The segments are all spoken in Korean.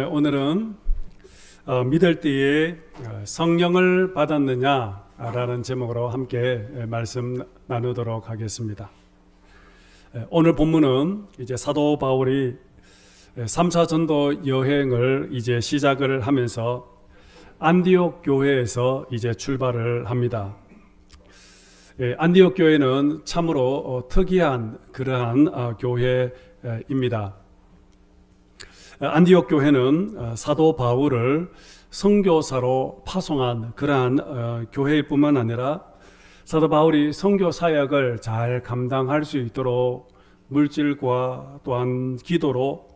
오늘은 믿을 때에 성령을 받았느냐라는 제목으로 함께 말씀 나누도록 하겠습니다. 오늘 본문은 이제 사도 바울이 3차 전도 여행을 이제 시작을 하면서 안디옥 교회에서 이제 출발을 합니다. 안디옥 교회는 참으로 특이한 그러한 교회입니다. 안디옥 교회는 사도 바울을 선교사로 파송한 그러한 교회일 뿐만 아니라 사도 바울이 선교 사역을 잘 감당할 수 있도록 물질과 또한 기도로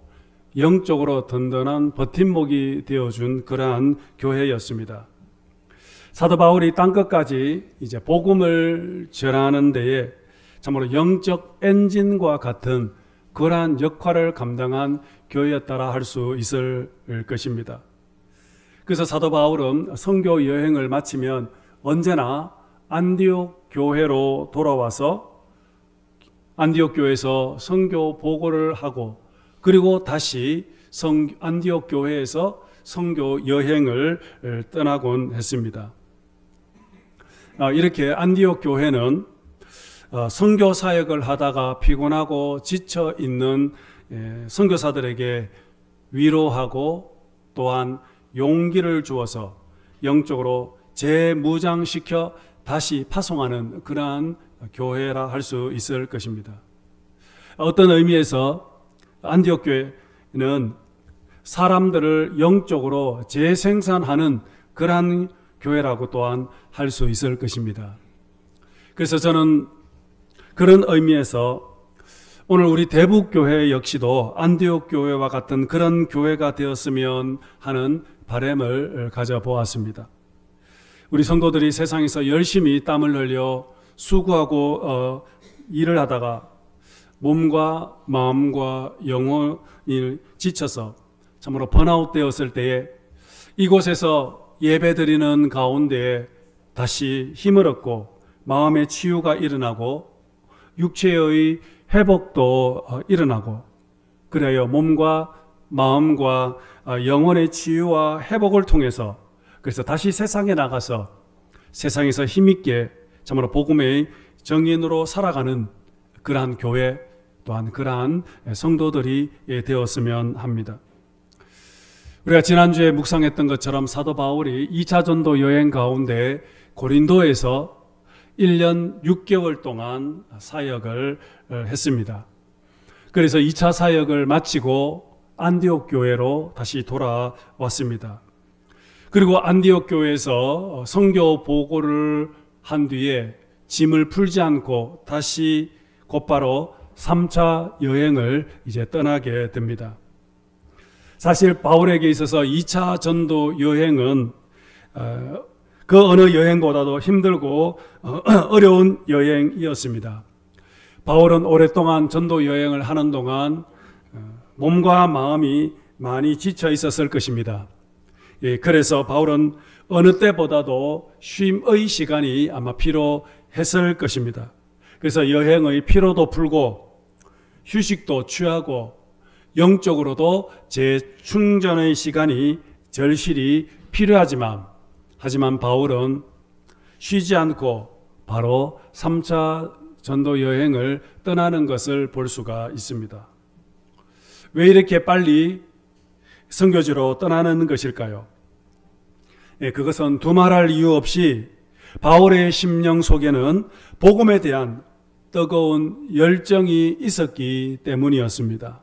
영적으로 든든한 버팀목이 되어준 그러한 교회였습니다. 사도 바울이 땅끝까지 이제 복음을 전하는 데에 참으로 영적 엔진과 같은 그러한 역할을 감당한 교회였다라 할 수 있을 것입니다. 그래서 사도 바울은 선교 여행을 마치면 언제나 안디옥 교회로 돌아와서 안디옥 교회에서 선교 보고를 하고 그리고 다시 안디옥 교회에서 선교 여행을 떠나곤 했습니다. 이렇게 안디옥 교회는 선교 사역을 하다가 피곤하고 지쳐 있는 선교사들에게 위로하고 또한 용기를 주어서 영적으로 재무장시켜 다시 파송하는 그러한 교회라 할 수 있을 것입니다. 어떤 의미에서 안디옥 교회는 사람들을 영적으로 재생산하는 그러한 교회라고 또한 할 수 있을 것입니다. 그래서 저는 그런 의미에서 오늘 우리 대북교회 역시도 안디옥 교회와 같은 그런 교회가 되었으면 하는 바람을 가져보았습니다. 우리 성도들이 세상에서 열심히 땀을 흘려 수고하고 일을 하다가 몸과 마음과 영혼이 지쳐서 참으로 번아웃 되었을 때에 이곳에서 예배드리는 가운데에 다시 힘을 얻고 마음의 치유가 일어나고 육체의 회복도 일어나고 그래야 몸과 마음과 영혼의 치유와 회복을 통해서 그래서 다시 세상에 나가서 세상에서 힘있게 참으로 복음의 정인으로 살아가는 그러한 교회 또한 그러한 성도들이 되었으면 합니다. 우리가 지난주에 묵상했던 것처럼 사도 바울이 2차 전도 여행 가운데 고린도에서 1년 6개월 동안 사역을 했습니다. 그래서 2차 사역을 마치고 안디옥 교회로 다시 돌아왔습니다. 그리고 안디옥 교회에서 선교 보고를 한 뒤에 짐을 풀지 않고 다시 곧바로 3차 여행을 이제 떠나게 됩니다. 사실 바울에게 있어서 2차 전도 여행은 그 어느 여행보다도 힘들고 어려운 여행이었습니다. 바울은 오랫동안 전도 여행을 하는 동안 몸과 마음이 많이 지쳐 있었을 것입니다. 그래서 바울은 어느 때보다도 쉼의 시간이 아마 필요했을 것입니다. 그래서 여행의 피로도 풀고 휴식도 취하고 영적으로도 재충전의 시간이 절실히 하지만 바울은 쉬지 않고 바로 3차 전도 여행을 떠나는 것을 볼 수가 있습니다. 왜 이렇게 빨리 선교지로 떠나는 것일까요? 그것은 두말할 이유 없이 바울의 심령 속에는 복음에 대한 뜨거운 열정이 있었기 때문이었습니다.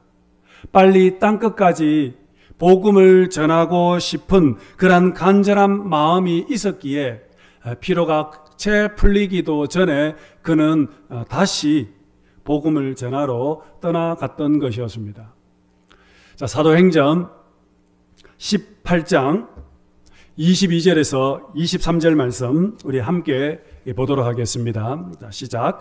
빨리 땅끝까지 복음을 전하고 싶은 그런 간절한 마음이 있었기에 피로가 채 풀리기도 전에 그는 다시 복음을 전하러 떠나갔던 것이었습니다. 자, 사도행전 18장 22절에서 23절 말씀 우리 함께 보도록 하겠습니다. 자, 시작.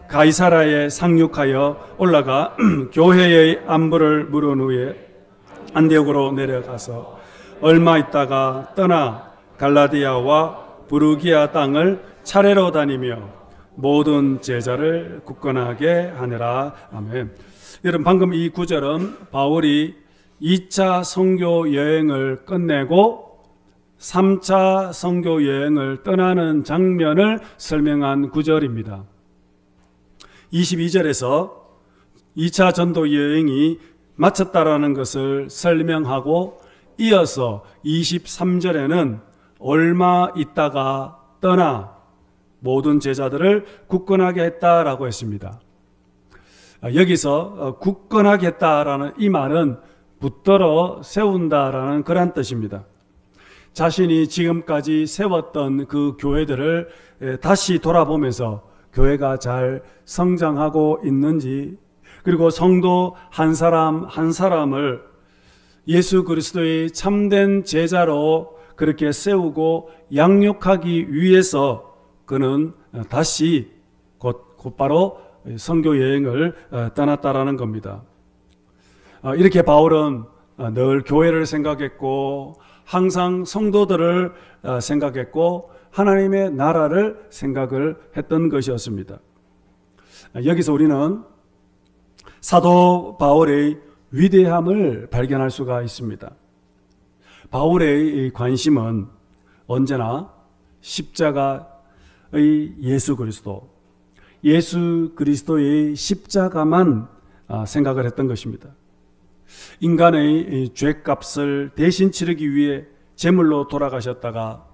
가이사라에 상륙하여 올라가 교회의 안부를 물은 후에 안디옥으로 내려가서 얼마 있다가 떠나 갈라디아와 부르기아 땅을 차례로 다니며 모든 제자를 굳건하게 하느라. 아멘. 여러분, 방금 이 구절은 바울이 2차 선교 여행을 끝내고 3차 선교 여행을 떠나는 장면을 설명한 구절입니다. 22절에서 2차 전도 여행이 마쳤다라는 것을 설명하고 이어서 23절에는 얼마 있다가 떠나 모든 제자들을 굳건하게 했다라고 했습니다. 여기서 굳건하게 했다라는 이 말은 붙들어 세운다라는 그런 뜻입니다. 자신이 지금까지 세웠던 그 교회들을 다시 돌아보면서 교회가 잘 성장하고 있는지, 그리고 성도 한 사람 한 사람을 예수 그리스도의 참된 제자로 그렇게 세우고 양육하기 위해서 그는 다시 곧바로 선교 여행을 떠났다라는 겁니다. 이렇게 바울은 늘 교회를 생각했고 항상 성도들을 생각했고 하나님의 나라를 생각을 했던 것이었습니다. 여기서 우리는 사도 바울의 위대함을 발견할 수가 있습니다. 바울의 관심은 언제나 십자가의 예수 그리스도, 예수 그리스도의 십자가만 생각을 했던 것입니다. 인간의 죄값을 대신 치르기 위해 제물로 돌아가셨다가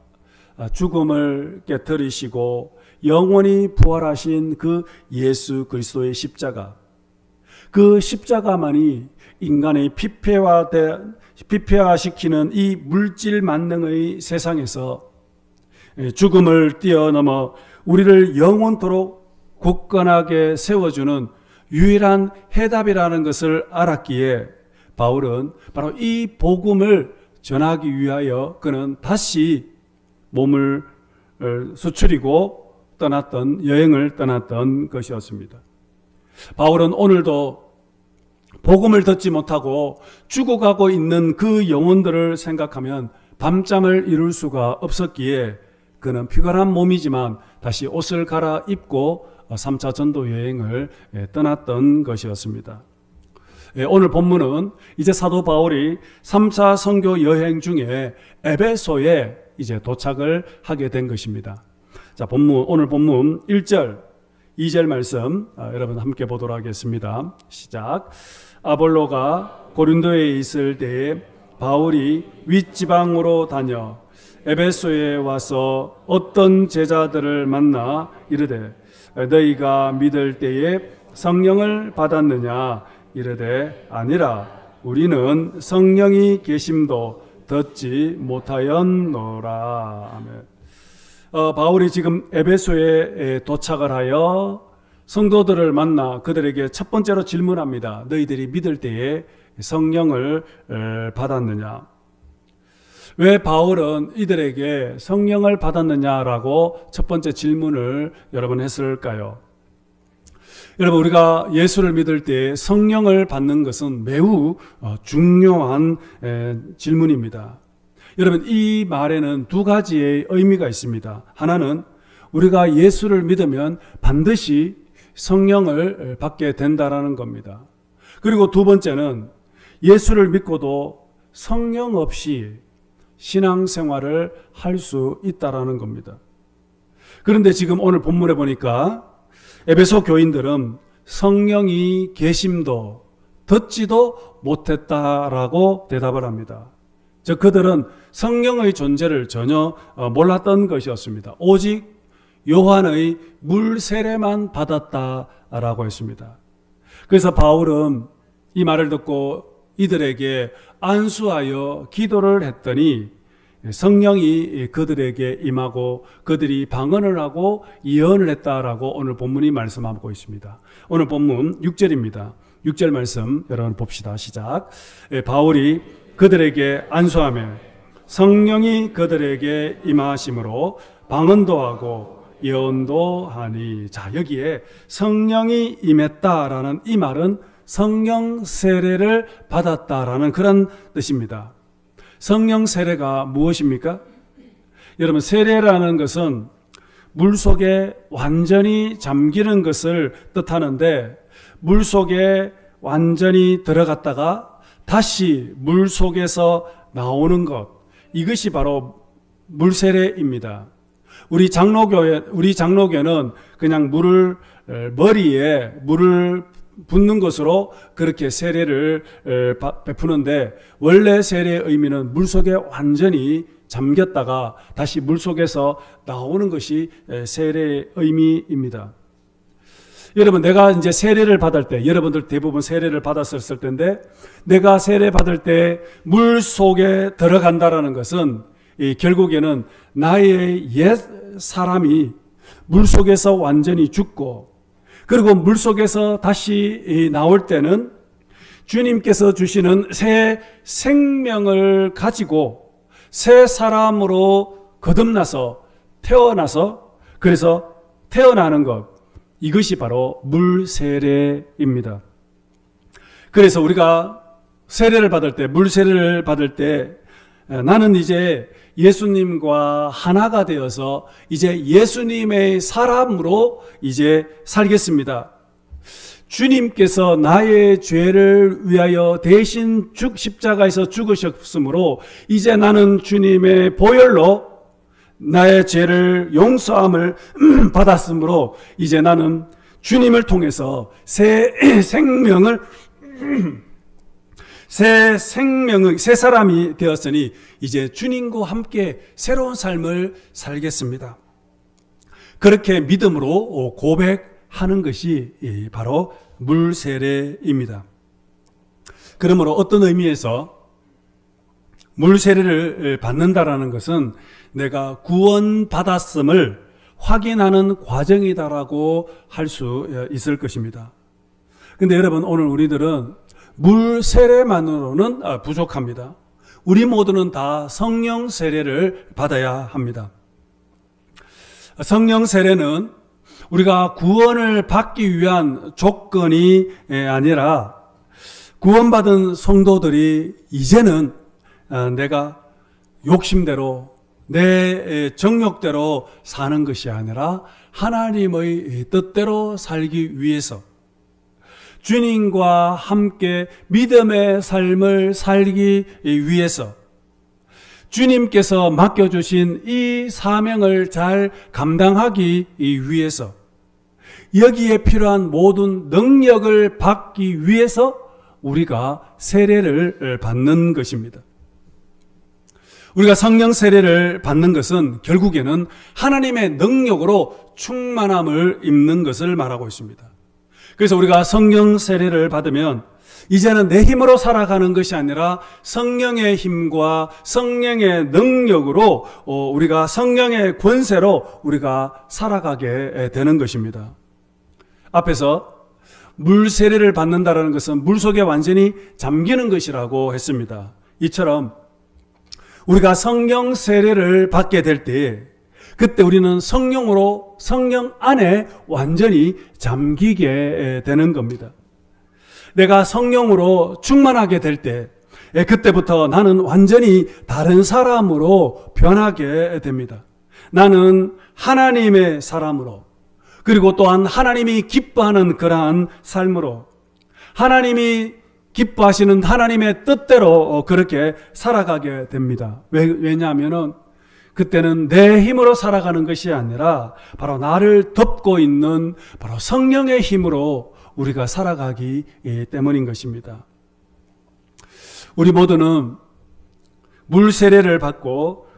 죽음을 깨뜨리시고 영원히 부활하신 그 예수 그리스도의 십자가, 그 십자가만이 인간의 피폐화시키는 이 물질 만능의 세상에서 죽음을 뛰어넘어 우리를 영원토록 굳건하게 세워주는 유일한 해답이라는 것을 알았기에 바울은 바로 이 복음을 전하기 위하여 그는 다시 몸을 수출이고 여행을 떠났던 것이었습니다. 바울은 오늘도 복음을 듣지 못하고 죽어가고 있는 그 영혼들을 생각하면 밤잠을 이룰 수가 없었기에 그는 피곤한 몸이지만 다시 옷을 갈아입고 3차 전도 여행을 떠났던 것이었습니다. 오늘 본문은 이제 사도 바울이 3차 선교 여행 중에 에베소에 이제 도착을 하게 된 것입니다. 자, 오늘 본문 1절, 2절 말씀 여러분 함께 보도록 하겠습니다. 시작. 아볼로가 고린도에 있을 때에 바울이 윗지방으로 다녀 에베소에 와서 어떤 제자들을 만나 이르되 너희가 믿을 때에 성령을 받았느냐 이르되 아니라 우리는 성령이 계심도 듣지 못하였노라. 아멘. 바울이 지금 에베소에 도착을 하여 성도들을 만나 그들에게 첫 번째로 질문합니다. 너희들이 믿을 때에 성령을 받았느냐? 왜 바울은 이들에게 성령을 받았느냐라고 첫 번째 질문을 여러분 했을까요? 여러분, 우리가 예수를 믿을 때 성령을 받는 것은 매우 중요한 질문입니다. 여러분, 이 말에는 두 가지의 의미가 있습니다. 하나는 우리가 예수를 믿으면 반드시 성령을 받게 된다라는 겁니다. 그리고 두 번째는 예수를 믿고도 성령 없이 신앙생활을 할 수 있다라는 겁니다. 그런데 지금 오늘 본문에 보니까 에베소 교인들은 성령이 계심도 듣지도 못했다라고 대답을 합니다. 즉 그들은 성령의 존재를 전혀 몰랐던 것이었습니다. 오직 요한의 물 세례만 받았다라고 했습니다. 그래서 바울은 이 말을 듣고 이들에게 안수하여 기도를 했더니 성령이 그들에게 임하고 그들이 방언을 하고 예언을 했다라고 오늘 본문이 말씀하고 있습니다. 오늘 본문 6절입니다. 6절 말씀 여러분 봅시다. 시작. 바울이 그들에게 안수하며 성령이 그들에게 임하심으로 방언도 하고 예언도 하니. 자, 여기에 성령이 임했다라는 이 말은 성령 세례를 받았다라는 그런 뜻입니다. 성령 세례가 무엇입니까? 여러분, 세례라는 것은 물속에 완전히 잠기는 것을 뜻하는데 물속에 완전히 들어갔다가 다시 물 속에서 나오는 것, 이것이 바로 물세례입니다. 우리 장로교는 그냥 머리에 물을 붓는 것으로 그렇게 세례를 베푸는데, 원래 세례의 의미는 물속에 완전히 잠겼다가 다시 물속에서 나오는 것이 세례의 의미입니다. 여러분, 내가 이제 세례를 받을 때, 여러분들 대부분 세례를 받았을 텐데, 내가 세례 받을 때 물 속에 들어간다라는 것은 결국에는 나의 옛 사람이 물 속에서 완전히 죽고, 그리고 물 속에서 다시 나올 때는 주님께서 주시는 새 생명을 가지고 새 사람으로 거듭나서 태어나서, 그래서 태어나는 것, 이것이 바로 물세례입니다. 그래서 우리가 세례를 받을 때, 물세례를 받을 때, 나는 이제 예수님과 하나가 되어서 이제 예수님의 사람으로 이제 살겠습니다. 주님께서 나의 죄를 위하여 대신 십자가에서 죽으셨으므로 이제 나는 주님의 보혈로 나의 죄를 용서함을 받았으므로 이제 나는 주님을 통해서 새 사람이 되었으니 이제 주님과 함께 새로운 삶을 살겠습니다. 그렇게 믿음으로 고백하는 것이 바로 물세례입니다. 그러므로 어떤 의미에서 물세례를 받는다라는 것은 내가 구원받았음을 확인하는 과정이다라고 할 수 있을 것입니다. 근데 여러분, 오늘 우리들은 물 세례만으로는 부족합니다. 우리 모두는 다 성령 세례를 받아야 합니다. 성령 세례는 우리가 구원을 받기 위한 조건이 아니라, 구원받은 성도들이 이제는 내가 욕심대로 내 정욕대로 사는 것이 아니라 하나님의 뜻대로 살기 위해서, 주님과 함께 믿음의 삶을 살기 위해서, 주님께서 맡겨주신 이 사명을 잘 감당하기 위해서, 여기에 필요한 모든 능력을 받기 위해서 우리가 세례를 받는 것입니다. 우리가 성령 세례를 받는 것은 결국에는 하나님의 능력으로 충만함을 입는 것을 말하고 있습니다. 그래서 우리가 성령 세례를 받으면 이제는 내 힘으로 살아가는 것이 아니라 성령의 힘과 성령의 능력으로 우리가 성령의 권세로 우리가 살아가게 되는 것입니다. 앞에서 물 세례를 받는다는 것은 물 속에 완전히 잠기는 것이라고 했습니다. 이처럼 우리가 성령 세례를 받게 될 때, 그때 우리는 성령으로, 성령 안에 완전히 잠기게 되는 겁니다. 내가 성령으로 충만하게 될 때, 그때부터 나는 완전히 다른 사람으로 변하게 됩니다. 나는 하나님의 사람으로, 그리고 또한 하나님이 기뻐하는 그러한 삶으로, 하나님이 기뻐하시는 하나님의 뜻대로 그렇게 살아가게 됩니다. 왜냐하면 그때는 내 힘으로 살아가는 것이 아니라 바로 나를 덮고 있는 바로 성령의 힘으로 우리가 살아가기 때문인 것입니다. 우리 모두는 물 세례를 받고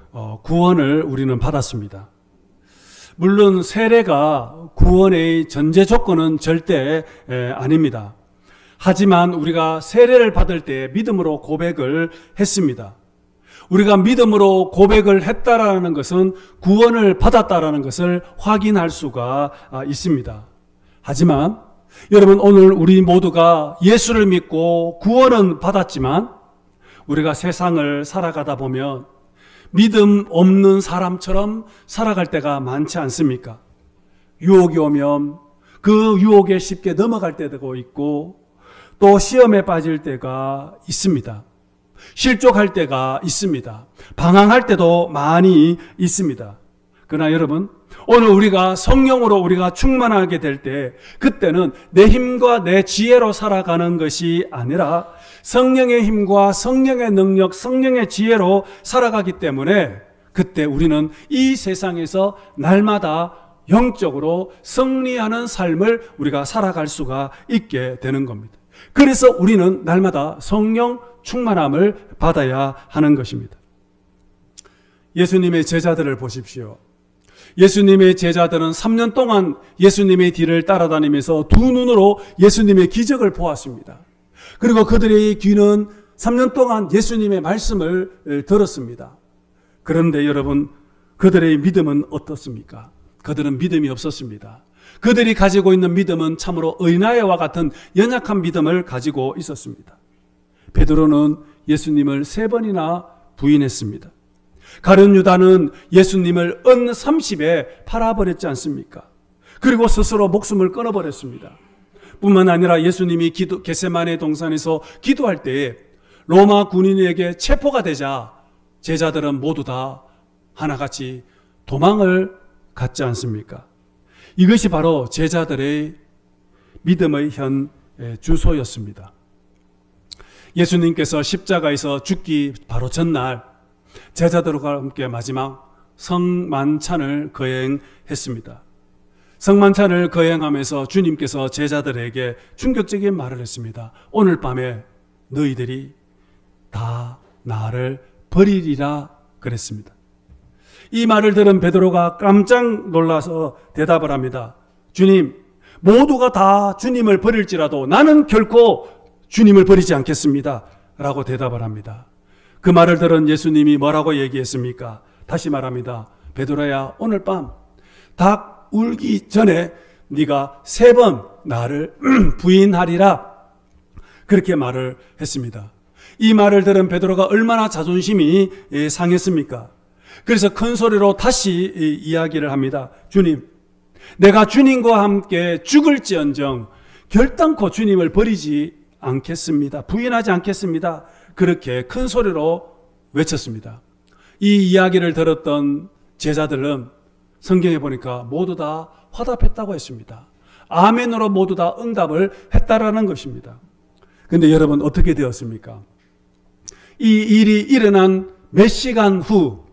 구원을 우리는 받았습니다. 물론 세례가 구원의 전제 조건은 절대 아닙니다. 하지만 우리가 세례를 받을 때 믿음으로 고백을 했습니다. 우리가 믿음으로 고백을 했다라는 것은 구원을 받았다라는 것을 확인할 수가 있습니다. 하지만 여러분, 오늘 우리 모두가 예수를 믿고 구원은 받았지만 우리가 세상을 살아가다 보면 믿음 없는 사람처럼 살아갈 때가 많지 않습니까? 유혹이 오면 그 유혹에 쉽게 넘어갈 때도 있고, 또 시험에 빠질 때가 있습니다. 실족할 때가 있습니다. 방황할 때도 많이 있습니다. 그러나 여러분, 오늘 우리가 성령으로 우리가 충만하게 될 때, 그때는 내 힘과 내 지혜로 살아가는 것이 아니라 성령의 힘과 성령의 능력, 성령의 지혜로 살아가기 때문에 그때 우리는 이 세상에서 날마다 영적으로 승리하는 삶을 우리가 살아갈 수가 있게 되는 겁니다. 그래서 우리는 날마다 성령 충만함을 받아야 하는 것입니다. 예수님의 제자들을 보십시오. 예수님의 제자들은 3년 동안 예수님의 뒤를 따라다니면서 두 눈으로 예수님의 기적을 보았습니다. 그리고 그들의 귀는 3년 동안 예수님의 말씀을 들었습니다. 그런데 여러분, 그들의 믿음은 어떻습니까? 그들은 믿음이 없었습니다. 그들이 가지고 있는 믿음은 참으로 어린아이와 같은 연약한 믿음을 가지고 있었습니다. 베드로는 예수님을 3번이나 부인했습니다. 가룟 유다는 예수님을 은 30에 팔아버렸지 않습니까? 그리고 스스로 목숨을 끊어버렸습니다. 뿐만 아니라 예수님이 겟세마네 동산에서 기도할 때에 로마 군인에게 체포가 되자 제자들은 모두 다 하나같이 도망을 갔지 않습니까? 이것이 바로 제자들의 믿음의 현 주소였습니다. 예수님께서 십자가에서 죽기 바로 전날 제자들과 함께 마지막 성만찬을 거행했습니다. 성만찬을 거행하면서 주님께서 제자들에게 충격적인 말을 했습니다. 오늘 밤에 너희들이 다 나를 버리리라 그랬습니다. 이 말을 들은 베드로가 깜짝 놀라서 대답을 합니다. 주님, 모두가 다 주님을 버릴지라도 나는 결코 주님을 버리지 않겠습니다. 라고 대답을 합니다. 그 말을 들은 예수님이 뭐라고 얘기했습니까? 다시 말합니다. 베드로야, 오늘 밤 닭 울기 전에 네가 3번 나를 부인하리라. 그렇게 말을 했습니다. 이 말을 들은 베드로가 얼마나 자존심이 상했습니까? 그래서 큰 소리로 다시 이야기를 합니다. 주님, 내가 주님과 함께 죽을지언정 결단코 주님을 버리지 않겠습니다. 부인하지 않겠습니다. 그렇게 큰 소리로 외쳤습니다. 이 이야기를 들었던 제자들은 성경에 보니까 모두 다 화답했다고 했습니다. 아멘으로 모두 다 응답을 했다라는 것입니다. 그런데 여러분, 어떻게 되었습니까? 이 일이 일어난 몇 시간 후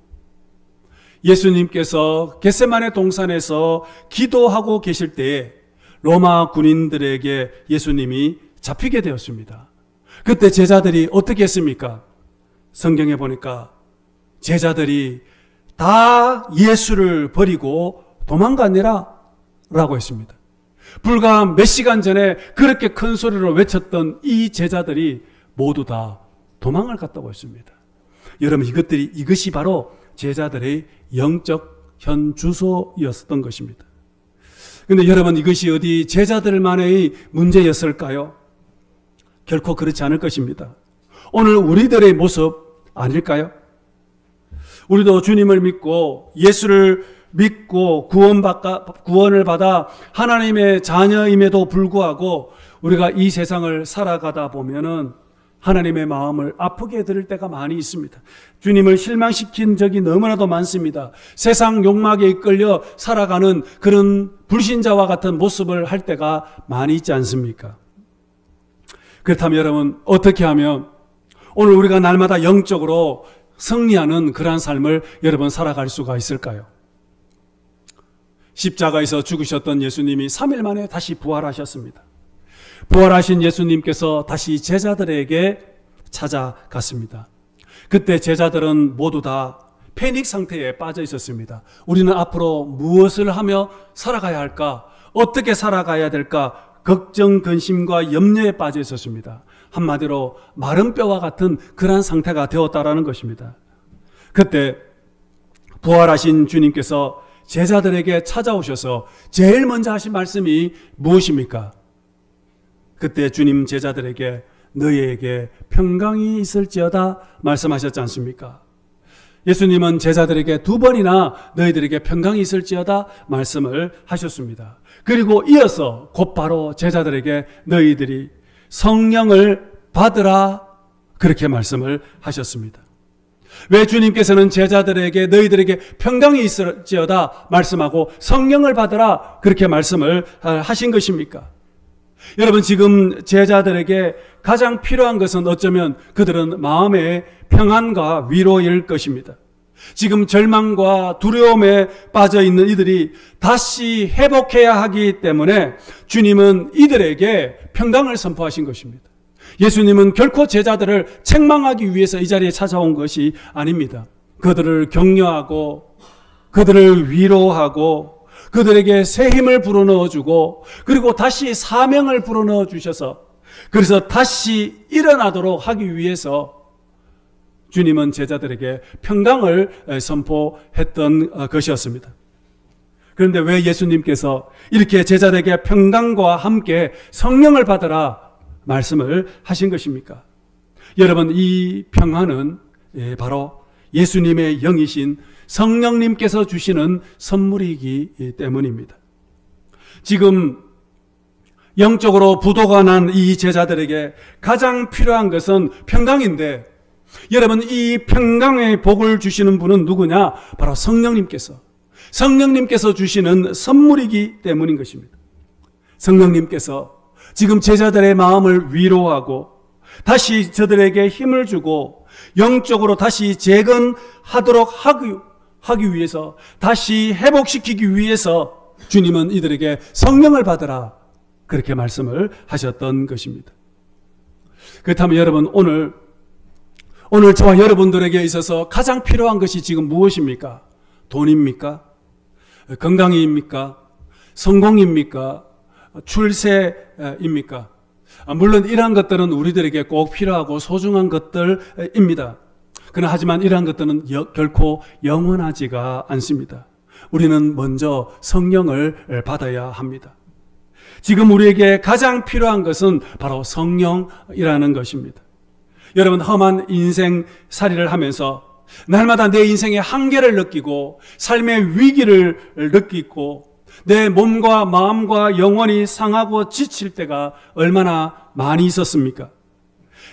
예수님께서 겟세마네 동산에서 기도하고 계실 때에 로마 군인들에게 예수님이 잡히게 되었습니다. 그때 제자들이 어떻게 했습니까? 성경에 보니까 제자들이 다 예수를 버리고 도망가니라 라고 했습니다. 불과 몇 시간 전에 그렇게 큰 소리로 외쳤던 이 제자들이 모두 다 도망을 갔다고 했습니다. 여러분, 이것이 바로 제자들의 영적 현 주소였던 것입니다. 그런데 여러분, 이것이 어디 제자들만의 문제였을까요? 결코 그렇지 않을 것입니다. 오늘 우리들의 모습 아닐까요? 우리도 주님을 믿고 예수를 믿고 구원을 받아 하나님의 자녀임에도 불구하고 우리가 이 세상을 살아가다 보면은 하나님의 마음을 아프게 들을 때가 많이 있습니다. 주님을 실망시킨 적이 너무나도 많습니다. 세상 욕망에 이끌려 살아가는 그런 불신자와 같은 모습을 할 때가 많이 있지 않습니까? 그렇다면 여러분, 어떻게 하면 오늘 우리가 날마다 영적으로 승리하는 그러한 삶을 여러분 살아갈 수가 있을까요? 십자가에서 죽으셨던 예수님이 3일 만에 다시 부활하셨습니다. 부활하신 예수님께서 다시 제자들에게 찾아갔습니다. 그때 제자들은 모두 다 패닉 상태에 빠져 있었습니다. 우리는 앞으로 무엇을 하며 살아가야 할까? 어떻게 살아가야 될까? 걱정, 근심과 염려에 빠져 있었습니다. 한마디로 마른 뼈와 같은 그러한 상태가 되었다라는 것입니다. 그때 부활하신 주님께서 제자들에게 찾아오셔서 제일 먼저 하신 말씀이 무엇입니까? 그때 주님 제자들에게 너희에게 평강이 있을지어다 말씀하셨지 않습니까? 예수님은 제자들에게 2번이나 너희들에게 평강이 있을지어다 말씀을 하셨습니다. 그리고 이어서 곧바로 제자들에게 너희들이 성령을 받으라 그렇게 말씀을 하셨습니다. 왜 주님께서는 제자들에게 너희들에게 평강이 있을지어다 말씀하고 성령을 받으라 그렇게 말씀을 하신 것입니까? 여러분, 지금 제자들에게 가장 필요한 것은 어쩌면 그들은 마음의 평안과 위로일 것입니다. 지금 절망과 두려움에 빠져 있는 이들이 다시 회복해야 하기 때문에 주님은 이들에게 평강을 선포하신 것입니다. 예수님은 결코 제자들을 책망하기 위해서 이 자리에 찾아온 것이 아닙니다. 그들을 격려하고 그들을 위로하고 그들에게 새 힘을 불어넣어주고 그리고 다시 사명을 불어넣어 주셔서 그래서 다시 일어나도록 하기 위해서 주님은 제자들에게 평강을 선포했던 것이었습니다. 그런데 왜 예수님께서 이렇게 제자들에게 평강과 함께 성령을 받으라 말씀을 하신 것입니까? 여러분, 이 평안은 바로 예수님의 영이신 성령님께서 주시는 선물이기 때문입니다. 지금 영적으로 부도가 난 이 제자들에게 가장 필요한 것은 평강인데, 여러분, 이 평강의 복을 주시는 분은 누구냐? 바로 성령님께서 주시는 선물이기 때문인 것입니다. 성령님께서 지금 제자들의 마음을 위로하고 다시 저들에게 힘을 주고 영적으로 다시 재건하도록 하기 위해서, 다시 회복시키기 위해서 주님은 이들에게 성령을 받으라 그렇게 말씀을 하셨던 것입니다. 그렇다면 여러분, 오늘 저와 여러분들에게 있어서 가장 필요한 것이 지금 무엇입니까? 돈입니까? 건강입니까? 성공입니까? 출세입니까? 물론 이러한 것들은 우리들에게 꼭 필요하고 소중한 것들입니다. 그러나 하지만 이러한 것들은 결코 영원하지가 않습니다. 우리는 먼저 성령을 받아야 합니다. 지금 우리에게 가장 필요한 것은 바로 성령이라는 것입니다. 여러분, 험한 인생살이를 하면서 날마다 내 인생의 한계를 느끼고 삶의 위기를 느끼고 내 몸과 마음과 영혼이 상하고 지칠 때가 얼마나 많이 있었습니까?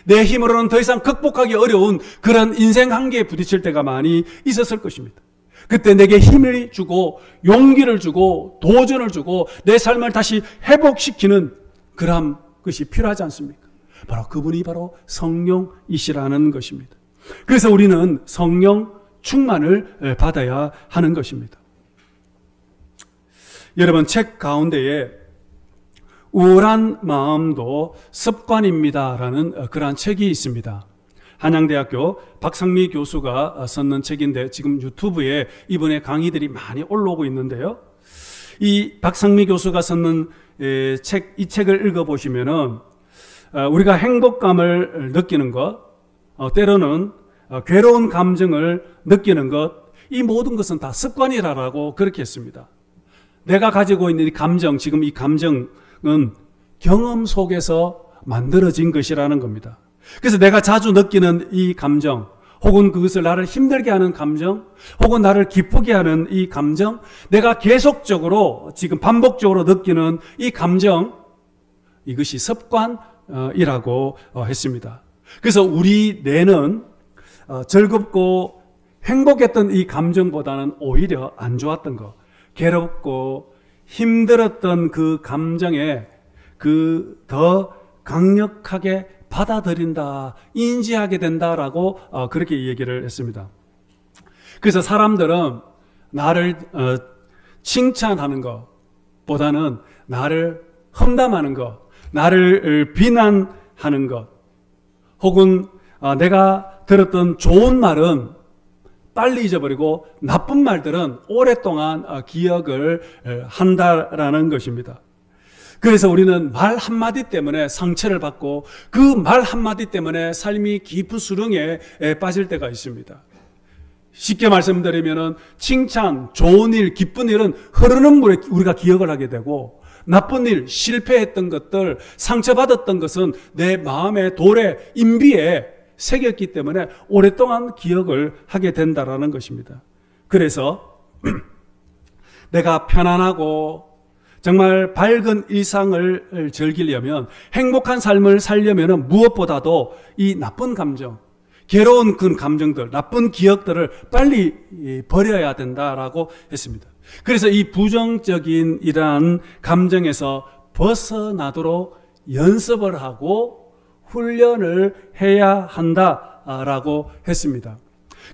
내 힘으로는 더 이상 극복하기 어려운 그런 인생 한계에 부딪힐 때가 많이 있었을 것입니다. 그때 내게 힘을 주고 용기를 주고 도전을 주고 내 삶을 다시 회복시키는 그런 것이 필요하지 않습니까? 바로 그분이 바로 성령이시라는 것입니다. 그래서 우리는 성령 충만을 받아야 하는 것입니다. 여러분, 책 가운데에 우울한 마음도 습관입니다라는 그러한 책이 있습니다. 한양대학교 박상미 교수가 썼는 책인데 지금 유튜브에 이분의 강의들이 많이 올라오고 있는데요. 이 박상미 교수가 썼는 이 책을 읽어보시면은 우리가 행복감을 느끼는 것, 때로는 괴로운 감정을 느끼는 것, 이 모든 것은 다 습관이라고 그렇게 했습니다. 내가 가지고 있는 이 감정, 지금 이 감정은 경험 속에서 만들어진 것이라는 겁니다. 그래서 내가 자주 느끼는 이 감정, 혹은 그것을 나를 힘들게 하는 감정, 혹은 나를 기쁘게 하는 이 감정, 내가 계속적으로 지금 반복적으로 느끼는 이 감정, 이것이 습관이라고 했습니다. 그래서 우리 뇌는 즐겁고 행복했던 이 감정보다는 오히려 안 좋았던 것, 괴롭고 힘들었던 그 감정에 더 강력하게 받아들인다, 인지하게 된다라고 그렇게 얘기를 했습니다. 그래서 사람들은 나를 칭찬하는 것보다는 나를 험담하는 것, 나를 비난하는 것, 혹은 내가 들었던 좋은 말은 빨리 잊어버리고 나쁜 말들은 오랫동안 기억을 한다라는 것입니다. 그래서 우리는 말 한마디 때문에 상처를 받고 그 말 한마디 때문에 삶이 깊은 수렁에 빠질 때가 있습니다. 쉽게 말씀드리면 칭찬, 좋은 일, 기쁜 일은 흐르는 물에 우리가 기억을 하게 되고, 나쁜 일, 실패했던 것들, 상처받았던 것은 내 마음의 돌에, 인비에 새겼기 때문에 오랫동안 기억을 하게 된다라는 것입니다. 그래서 내가 편안하고 정말 밝은 일상을 즐기려면, 행복한 삶을 살려면 무엇보다도 이 나쁜 감정, 괴로운 그 감정들, 나쁜 기억들을 빨리 버려야 된다라고 했습니다. 그래서 이 부정적인 이러한 감정에서 벗어나도록 연습을 하고 훈련을 해야 한다라고 했습니다.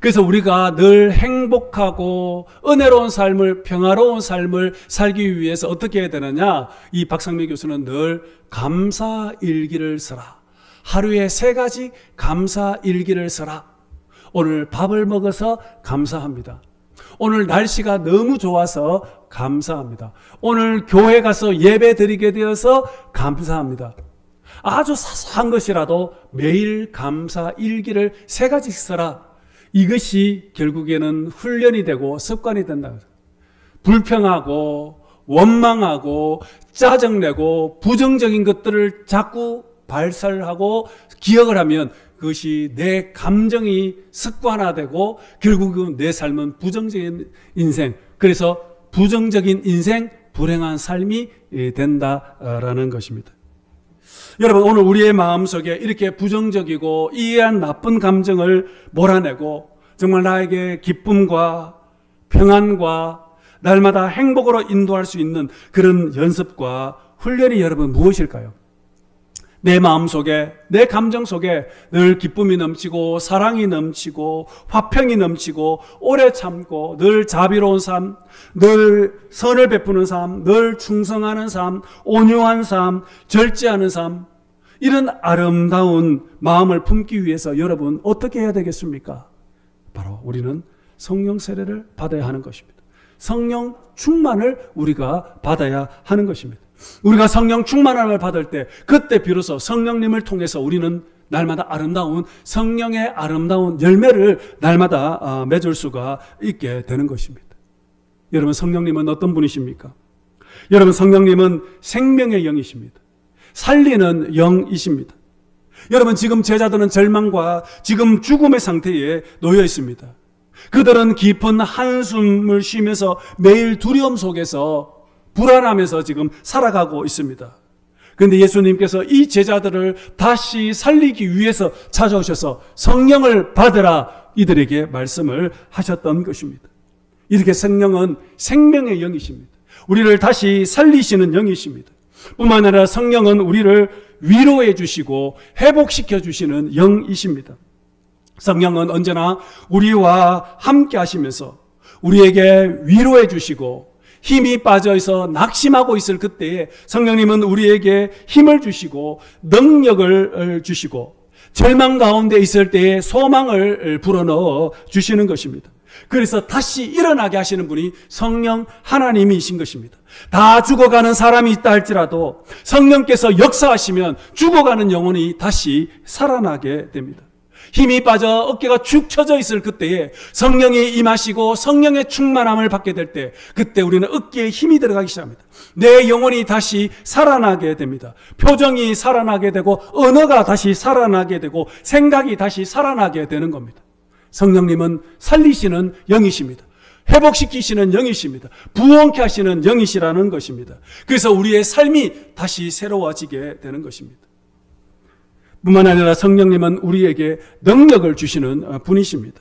그래서 우리가 늘 행복하고 은혜로운 삶을, 평화로운 삶을 살기 위해서 어떻게 해야 되느냐? 이 박상민 교수는 늘 감사일기를 써라. 하루에 3가지 감사일기를 써라. 오늘 밥을 먹어서 감사합니다. 오늘 날씨가 너무 좋아서 감사합니다. 오늘 교회 가서 예배 드리게 되어서 감사합니다. 아주 사소한 것이라도 매일 감사일기를 3가지 써라. 이것이 결국에는 훈련이 되고 습관이 된다. 불평하고 원망하고 짜증내고 부정적인 것들을 자꾸 발설하고 기억을 하면 그것이 내 감정이 습관화되고 결국은 내 삶은 부정적인 인생, 그래서 부정적인 인생, 불행한 삶이 된다라는 것입니다. 여러분, 오늘 우리의 마음속에 이렇게 부정적이고 이해한 나쁜 감정을 몰아내고 정말 나에게 기쁨과 평안과 날마다 행복으로 인도할 수 있는 그런 연습과 훈련이 여러분 무엇일까요? 내 마음속에, 내 감정 속에 늘 기쁨이 넘치고 사랑이 넘치고 화평이 넘치고 오래 참고 늘 자비로운 삶, 늘 선을 베푸는 삶, 늘 충성하는 삶, 온유한 삶, 절제하는 삶, 이런 아름다운 마음을 품기 위해서 여러분 어떻게 해야 되겠습니까? 바로 우리는 성령 세례를 받아야 하는 것입니다. 성령 충만을 우리가 받아야 하는 것입니다. 우리가 성령 충만함을 받을 때 그때 비로소 성령님을 통해서 우리는 날마다 아름다운 성령의 아름다운 열매를 날마다 맺을 수가 있게 되는 것입니다. 여러분, 성령님은 어떤 분이십니까? 여러분, 성령님은 생명의 영이십니다. 살리는 영이십니다. 여러분, 지금 제자들은 절망과 지금 죽음의 상태에 놓여 있습니다. 그들은 깊은 한숨을 쉬면서 매일 두려움 속에서 불안하면서 지금 살아가고 있습니다. 그런데 예수님께서 이 제자들을 다시 살리기 위해서 찾아오셔서 성령을 받으라 이들에게 말씀을 하셨던 것입니다. 이렇게 성령은 생명의 영이십니다. 우리를 다시 살리시는 영이십니다. 뿐만 아니라 성령은 우리를 위로해 주시고 회복시켜 주시는 영이십니다. 성령은 언제나 우리와 함께 하시면서 우리에게 위로해 주시고 힘이 빠져서 낙심하고 있을 그때에 성령님은 우리에게 힘을 주시고 능력을 주시고 절망 가운데 있을 때에 소망을 불어넣어 주시는 것입니다. 그래서 다시 일어나게 하시는 분이 성령 하나님이신 것입니다. 다 죽어가는 사람이 있다 할지라도 성령께서 역사하시면 죽어가는 영혼이 다시 살아나게 됩니다. 힘이 빠져 어깨가 축 처져 있을 그때에 성령이 임하시고 성령의 충만함을 받게 될 때 그때 우리는 어깨에 힘이 들어가기 시작합니다. 내 영혼이 다시 살아나게 됩니다. 표정이 살아나게 되고 언어가 다시 살아나게 되고 생각이 다시 살아나게 되는 겁니다. 성령님은 살리시는 영이십니다. 회복시키시는 영이십니다. 부흥케 하시는 영이시라는 것입니다. 그래서 우리의 삶이 다시 새로워지게 되는 것입니다. 뿐만 아니라 성령님은 우리에게 능력을 주시는 분이십니다.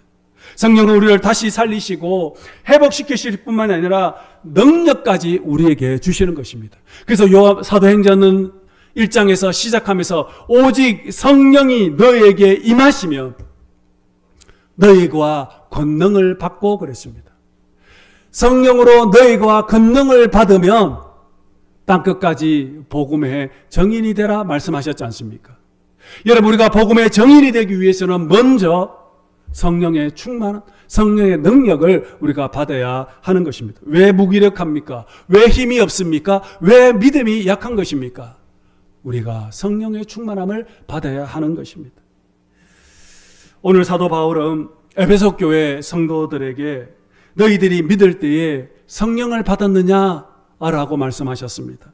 성령은 우리를 다시 살리시고 회복시키실 뿐만 아니라 능력까지 우리에게 주시는 것입니다. 그래서 사도행전은 1장에서 시작하면서 오직 성령이 너에게 임하시면 너희가 권능을 받고 그랬습니다. 성령으로 너희가 권능을 받으면 땅끝까지 복음의 정인이 되라 말씀하셨지 않습니까? 여러분, 우리가 복음의 정인이 되기 위해서는 먼저 성령의 충만한 성령의 능력을 우리가 받아야 하는 것입니다. 왜 무기력합니까? 왜 힘이 없습니까? 왜 믿음이 약한 것입니까? 우리가 성령의 충만함을 받아야 하는 것입니다. 오늘 사도 바울은 에베소 교회 성도들에게 너희들이 믿을 때에 성령을 받았느냐라고 말씀하셨습니다.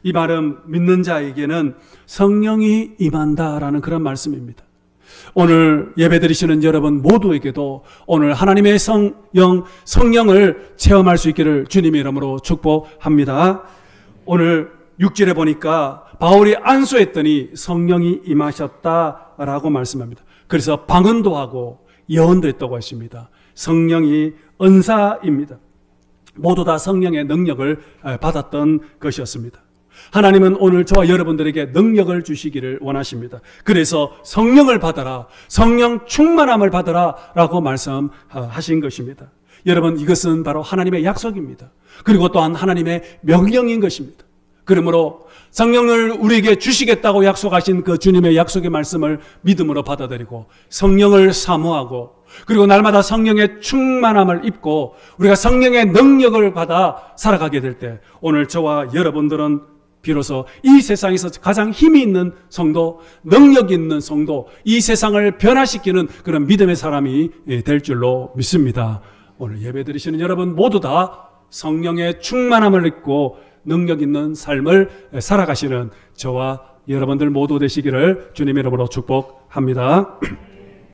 이 말은 믿는 자에게는 성령이 임한다라는 그런 말씀입니다. 오늘 예배드리시는 여러분 모두에게도 오늘 하나님의 성령을 체험할 수 있기를 주님의 이름으로 축복합니다. 오늘 6절에 보니까 바울이 안수했더니 성령이 임하셨다라고 말씀합니다. 그래서 방언도 하고 예언도 했다고 하십니다. 성령이 은사입니다. 모두 다 성령의 능력을 받았던 것이었습니다. 하나님은 오늘 저와 여러분들에게 능력을 주시기를 원하십니다. 그래서 성령을 받아라, 성령 충만함을 받아라 라고 말씀하신 것입니다. 여러분, 이것은 바로 하나님의 약속입니다. 그리고 또한 하나님의 명령인 것입니다. 그러므로 성령을 우리에게 주시겠다고 약속하신 그 주님의 약속의 말씀을 믿음으로 받아들이고 성령을 사모하고, 그리고 날마다 성령의 충만함을 입고 우리가 성령의 능력을 받아 살아가게 될 때, 오늘 저와 여러분들은 비로소 이 세상에서 가장 힘이 있는 성도, 능력 있는 성도, 이 세상을 변화시키는 그런 믿음의 사람이 될 줄로 믿습니다. 오늘 예배드리시는 여러분 모두 다 성령의 충만함을 입고 능력 있는 삶을 살아가시는 저와 여러분들 모두 되시기를 주님의 이름으로 축복합니다.